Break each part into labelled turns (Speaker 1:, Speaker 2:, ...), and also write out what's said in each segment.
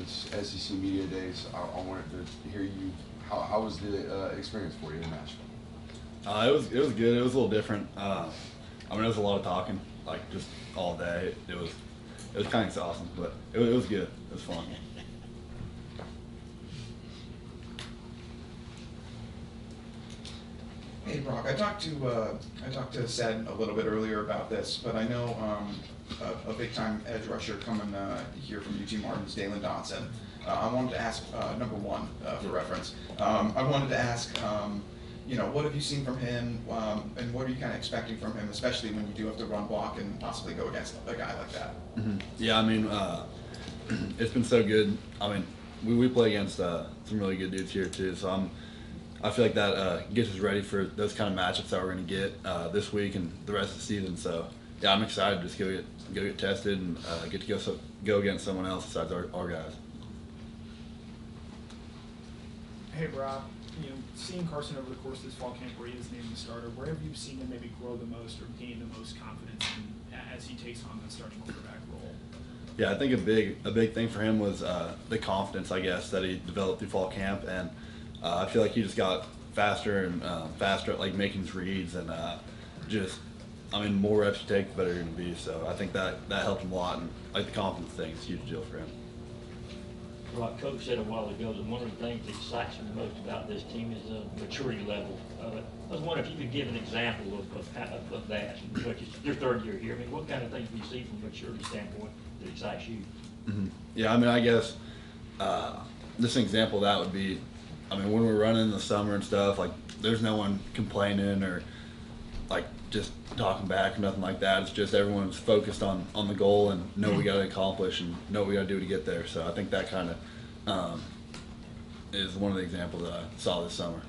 Speaker 1: since SEC Media Days. I wanted to hear you. How was the experience for you in Nashville?
Speaker 2: It was good. It was a little different. I mean, it was a lot of talking, like just all day. It was kind of exhausting, but it was good. It was fun.
Speaker 3: Hey Brock, I talked to Sed a little bit earlier about this, but I know a big time edge rusher coming here from UT Martin's Dalen Dotson. I wanted to ask number one for reference. I wanted to ask, what have you seen from him, and what are you kind of expecting from him, especially when you do have to run block and possibly go against a guy like that?
Speaker 2: Mm-hmm. Yeah, I mean, it's been so good. I mean, we play against some really good dudes here too, so I feel like that gets us ready for those kind of matchups that we're going to get this week and the rest of the season. So, yeah, I'm excited to just go get tested and get to go against someone else besides our guys.
Speaker 4: Hey, Rob, seeing Carson over the course of this fall camp where he is named the starter, where have you seen him maybe grow the most or gain the most confidence as he takes on the starting quarterback role?
Speaker 2: Yeah, I think a big thing for him was the confidence, I guess, that he developed through fall camp, and I feel like he just got faster and faster at like making his reads, and more reps you take, the better you're going to be. So I think that helped him a lot, and like the confidence thing is a huge deal for him.
Speaker 5: Like Coach said a while ago, that one of the things that excites me most about this team is the maturity level of it. I was wondering if you could give an example of that. Which is your third year here. I mean, what kind of things do you see from a maturity standpoint that excites you?
Speaker 2: Mm-hmm. Yeah, I mean, I guess just an example of that would be, I mean, when we're running in the summer and stuff, like there's no one complaining or like just talking back or nothing like that. It's just everyone's focused on the goal and know what we got to accomplish and know what we got to do to get there. So I think that kind of is one of the examples that I saw this summer.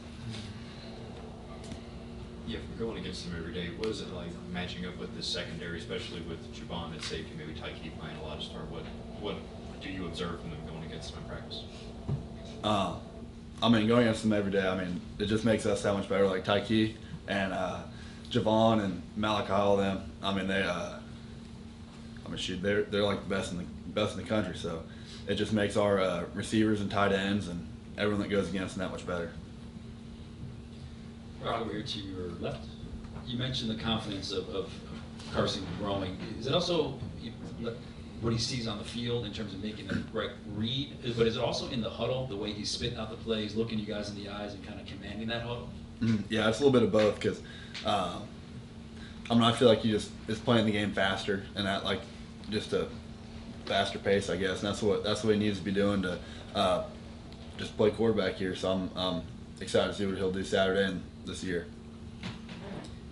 Speaker 6: Yeah, going against them every day, what is it like matching up with the secondary, especially with Javon at safety, maybe Tyke playing a lot of start? What do you observe from them going against them in practice?
Speaker 2: I mean, going against them every day, I mean, it just makes us that much better. Like Tyke and Javon and Malachi, all them. I mean, they're like the best in the country. So it just makes our receivers and tight ends and everyone that goes against them that much better.
Speaker 7: Right over here to your left, you mentioned the confidence of Carson growing. Is it also what he sees on the field in terms of making the right read, but is it also in the huddle, the way he's spitting out the plays, looking you guys in the eyes and kind of commanding that huddle?
Speaker 2: Mm-hmm. Yeah, it's a little bit of both because I feel like he just is playing the game faster and at like just a faster pace, I guess, and that's what he needs to be doing to just play quarterback here. So I'm excited to see what he'll do Saturday and this year.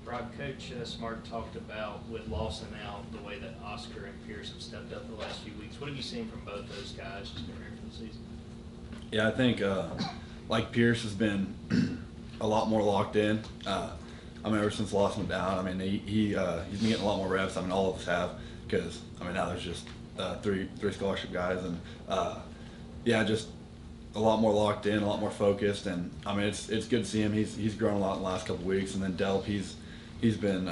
Speaker 8: Rob, Coach Smart talked about with Lawson out, the way that Oscar and Pierce have stepped up the last few weeks. What have you seen from both those guys just preparing for the season?
Speaker 2: Yeah, I think like Pierce has been a lot more locked in. I mean, ever since Lawson went down, I mean, he's been getting a lot more reps. I mean, all of us have because, I mean, now there's just three scholarship guys and, just a lot more locked in, a lot more focused, and I mean it's good to see him. He's grown a lot in the last couple of weeks, and then Delp he's been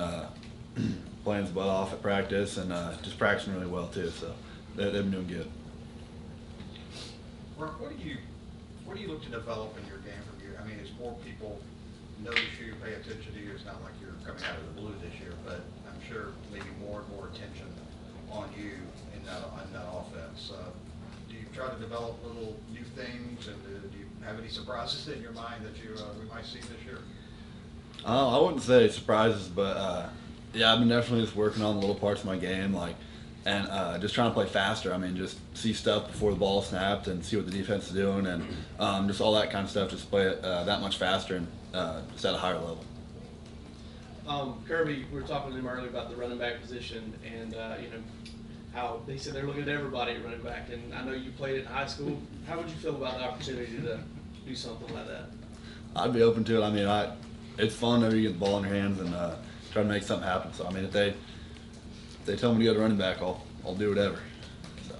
Speaker 2: playing his butt off at practice and just practicing really well too. So they've been doing good.
Speaker 9: Mark, what do you look to develop in your game from here? I mean, as more people notice you, pay attention to you, it's not like you're coming out of the blue this year, but I'm sure maybe more and more attention on you in that offense. Do you try to develop little new things, and do you have any surprises in your mind that we might see this year?
Speaker 2: I wouldn't say surprises, but I've been definitely just working on the little parts of my game, and just trying to play faster. I mean, just see stuff before the ball snapped and see what the defense is doing, and just all that kind of stuff. Just play it that much faster and just at a higher level.
Speaker 10: Kirby, we were talking to him earlier about the running back position, and how they said they're looking at everybody at running back. And I know you played it in high school. How would you feel about the opportunity to do something like that?
Speaker 2: I'd be open to it. I mean, it's fun whenever you get the ball in your hands and try to make something happen. So I mean, if they tell me to go to running back, I'll do whatever. So.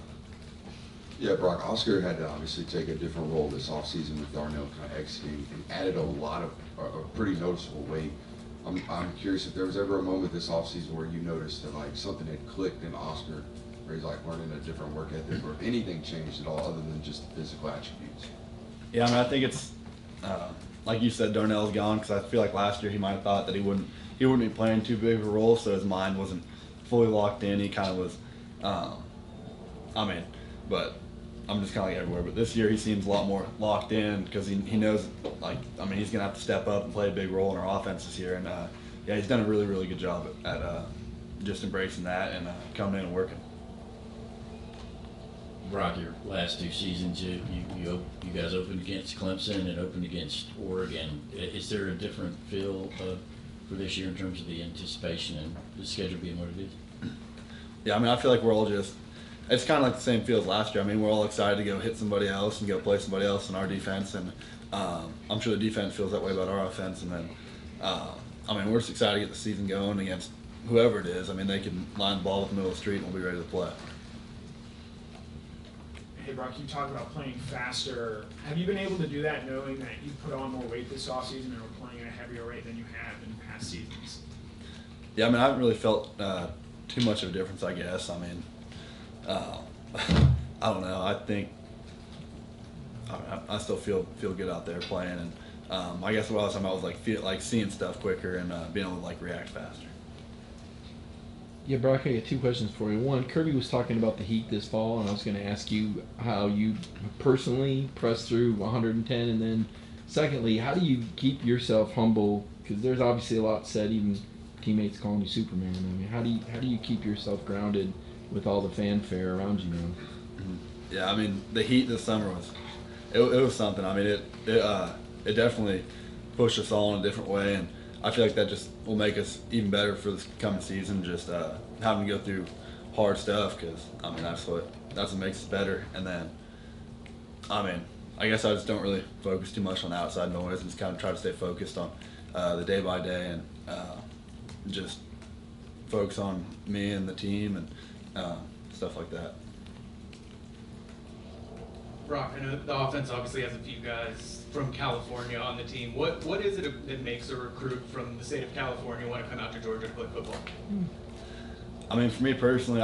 Speaker 1: Yeah, Brock, Oscar had to obviously take a different role this offseason with Darnell kind of exiting and added a lot of a pretty noticeable weight. I'm curious if there was ever a moment this offseason where you noticed that like something had clicked in Oscar Or he's like learning a different work ethic, or if anything changed at all other than just the physical attributes?
Speaker 2: Yeah, I mean, I think it's like you said, Darnell's gone because I feel like last year he might have thought that he wouldn't be playing too big of a role, so his mind wasn't fully locked in. He kind of was. I mean, but I'm just kind of like everywhere. But this year he seems a lot more locked in because he knows, like, I mean, he's gonna have to step up and play a big role in our offense this year, and yeah, he's done a really, really good job at just embracing that and coming in and working.
Speaker 11: Brock, your last 2 seasons, you guys opened against Clemson and opened against Oregon. Is there a different feel for this year in terms of the anticipation and the schedule being what it is?
Speaker 2: Yeah, I mean, I feel like we're all just, it's kind of like the same feel as last year. I mean, we're all excited to go hit somebody else and go play somebody else in our defense, and I'm sure the defense feels that way about our offense. And then, I mean, we're just excited to get the season going against whoever it is. I mean, they can line the ball up the middle of the street and we'll be ready to play.
Speaker 4: Hey, Brock, you talked about playing faster. Have you been able to do that knowing that you put on more weight this offseason and are playing at a heavier rate than you have in past seasons?
Speaker 2: Yeah, I mean, I haven't really felt too much of a difference, I guess. I mean, I don't know. I think I still feel good out there playing, and I guess what I was talking about was like seeing stuff quicker and being able to like react faster.
Speaker 12: Yeah, Brock, I got 2 questions for you. One, Kirby was talking about the heat this fall, and I was going to ask you how you personally press through 110, and then secondly, how do you keep yourself humble? Because there's obviously a lot said, even teammates calling you Superman. I mean, how do you keep yourself grounded with all the fanfare around you now?
Speaker 2: Yeah, I mean, the heat this summer it was something. I mean, it definitely pushed us all in a different way, and I feel like that just will make us even better for this coming season. Just having to go through hard stuff, because I mean that's what makes us better. And then, I mean, I guess I just don't really focus too much on the outside noise and just kind of try to stay focused on the day by day and just focus on me and the team and stuff like that.
Speaker 13: Brock, I know the offense obviously has a few guys from California on the team. What is it that makes a recruit from the state of California want to come out to Georgia to play football?
Speaker 2: I mean, for me personally,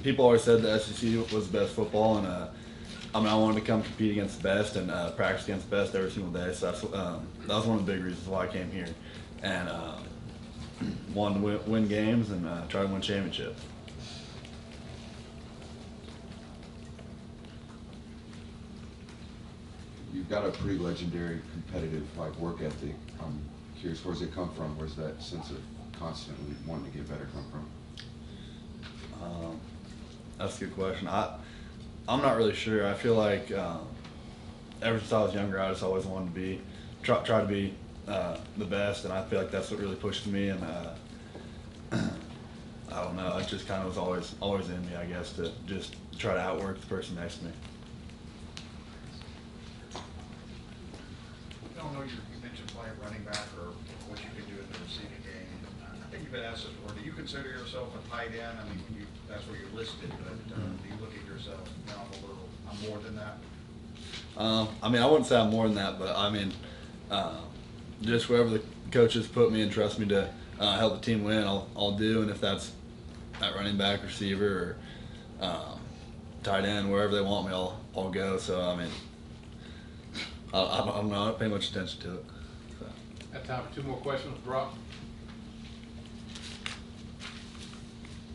Speaker 2: people always said the SEC was the best football, and I mean, I wanted to come compete against the best and practice against the best every single day. So that was one of the big reasons why I came here, and wanted to win games and try to win championships.
Speaker 1: You've got a pretty legendary competitive work ethic. I'm curious, where's it come from? Where's that sense of constantly wanting to get better come from?
Speaker 2: That's a good question. I'm not really sure. I feel like ever since I was younger, I just always wanted to try to be the best, and I feel like that's what really pushed me. And I don't know. It just kind of was always in me, I guess, to just try to outwork the person next to me.
Speaker 9: I don't know, you mentioned playing running back or what you can do in the receiving game. I think you've been asked this before. Do you consider yourself a tight end? I mean, that's where you're listed, but do you look at yourself, I'm more than that?
Speaker 2: I mean, I wouldn't say I'm more than that, but I mean, just wherever the coaches put me and trust me to help the team win, I'll do. And if that's at running back, receiver, or tight end, wherever they want me, I'll go. So I mean, I don't pay much attention to it. So.
Speaker 14: Have time for 2 more questions, Brock.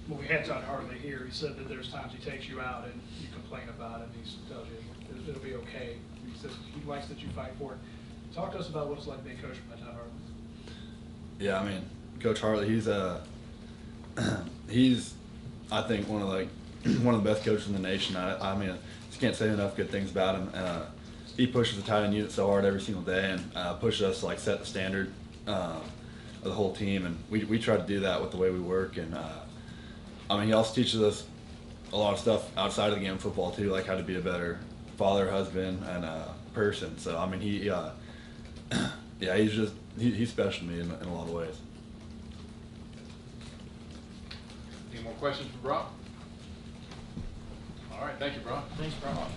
Speaker 4: When we had Todd Harley here, he said that there's times he takes you out and you complain about it, and he tells you it'll be okay. He says he likes that you fight for it. Talk to us about what it's like being coached by Todd Harley.
Speaker 2: Yeah, I mean, Coach Harley, he's I think one of the best coaches in the nation. I mean, just can't say enough good things about him. He pushes the tight end unit so hard every single day and pushes us to like set the standard of the whole team, and we try to do that with the way we work. And I mean, he also teaches us a lot of stuff outside of the game of football too, like how to be a better father, husband, and person. So I mean, yeah, he's special to me in a lot of ways.
Speaker 14: Any more questions for Brock? All right, thank you, Brock.
Speaker 4: Thanks, Brock.